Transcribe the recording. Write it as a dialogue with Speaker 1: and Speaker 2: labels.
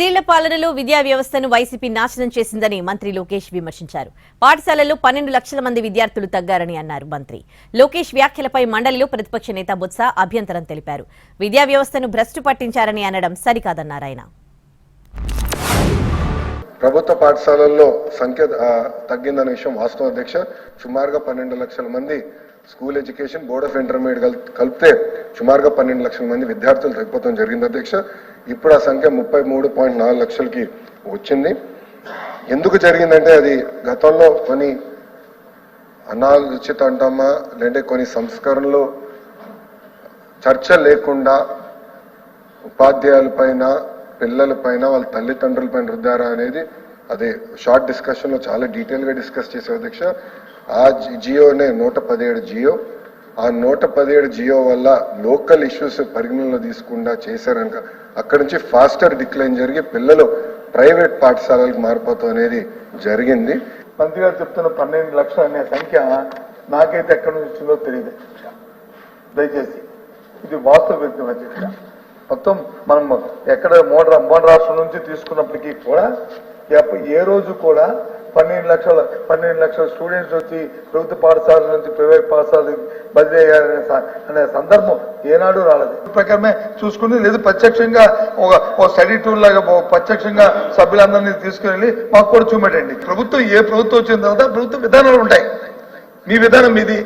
Speaker 1: ఐదేళ్ల పాలనలో విద్యా వ్యవస్థను వైసీపీ నాశనం చేసిందని మంత్రి లోకేష్ విమర్శించారు. పాఠశాలల్లో 12 లక్షల మంది విద్యార్థులు తగ్గారని అన్నారు మంత్రి. లోకేష్ వ్యాఖ్యలపై మండలిలో ప్రతిపక్ష నేత బొత్స అభ్యంతరం తెలిపారు. విద్యా వ్యవస్థను భ్రష్టు పట్టించారని అనడం సరికాదన్నారు ఆయన.
Speaker 2: ప్రభుత్వ పాఠశాలల్లో సంఖ్య తగ్గిందనే విషయం వాస్తవం అధ్యక్ష. సుమారుగా 12 లక్షల మంది school education, board of intermediate కలిపితే సుమారుగా 12 లక్షల మంది విద్యార్థులు తగ్గిపోవడం జరిగింది అధ్యక్ష. ఇప్పుడు ఆ సంఖ్య 33.4 లక్షలకి వచ్చింది. ఎందుకు జరిగిందంటే అది గతంలో కొన్ని అనాలోచిత అంటామా లేదంటే కొన్ని సంస్కరణలు చర్చ లేకుండా ఉపాధ్యాయులపైన, పిల్లలపైన, వాళ్ళ తల్లిదండ్రులపైన రుద్దారా అనేది అది షార్ట్ డిస్కషన్లో చాలా డీటెయిల్గా డిస్కస్ చేసే అధ్యక్ష. ఆ జియోనే 117 జియో. ఆ 117 జియో వల్ల లోకల్ ఇష్యూస్ పరిగణనలో తీసుకుండా చేశారనుక అక్కడి నుంచి ఫాస్టర్ డిక్లైన్ జరిగి పిల్లలు ప్రైవేట్ పాఠశాలలకు మారిపోతాం అనేది జరిగింది.
Speaker 3: మంత్రి గారు చెప్తున్న 12 లక్షలు అనే సంఖ్య నాకైతే ఎక్కడి నుంచి వచ్చిందో తెలియదు. దయచేసి ఇది వాస్తవ అధ్యక్ష. మొత్తం మనం ఎక్కడ మూడు రాష్ట్రం నుంచి తీసుకున్నప్పటికీ కూడా ఏ రోజు కూడా 12 లక్షల స్టూడెంట్స్ వచ్చి ప్రభుత్వ పాఠశాల నుంచి ప్రైవేట్ పాఠశాలకు బదిలీ అయ్యారనే సందర్భం ఏనాడు రాలేదు. ప్రకారమే చూసుకుని లేదు ప్రత్యక్షంగా ఒక స్టడీ టూర్ లాగా ప్రత్యక్షంగా సభ్యులందరినీ తీసుకుని మాకు కూడా చూపెట్టండి. ప్రభుత్వం ఏ ప్రభుత్వం వచ్చిన తర్వాత ప్రభుత్వ విధానాలు ఉంటాయి. మీ విధానం మీది.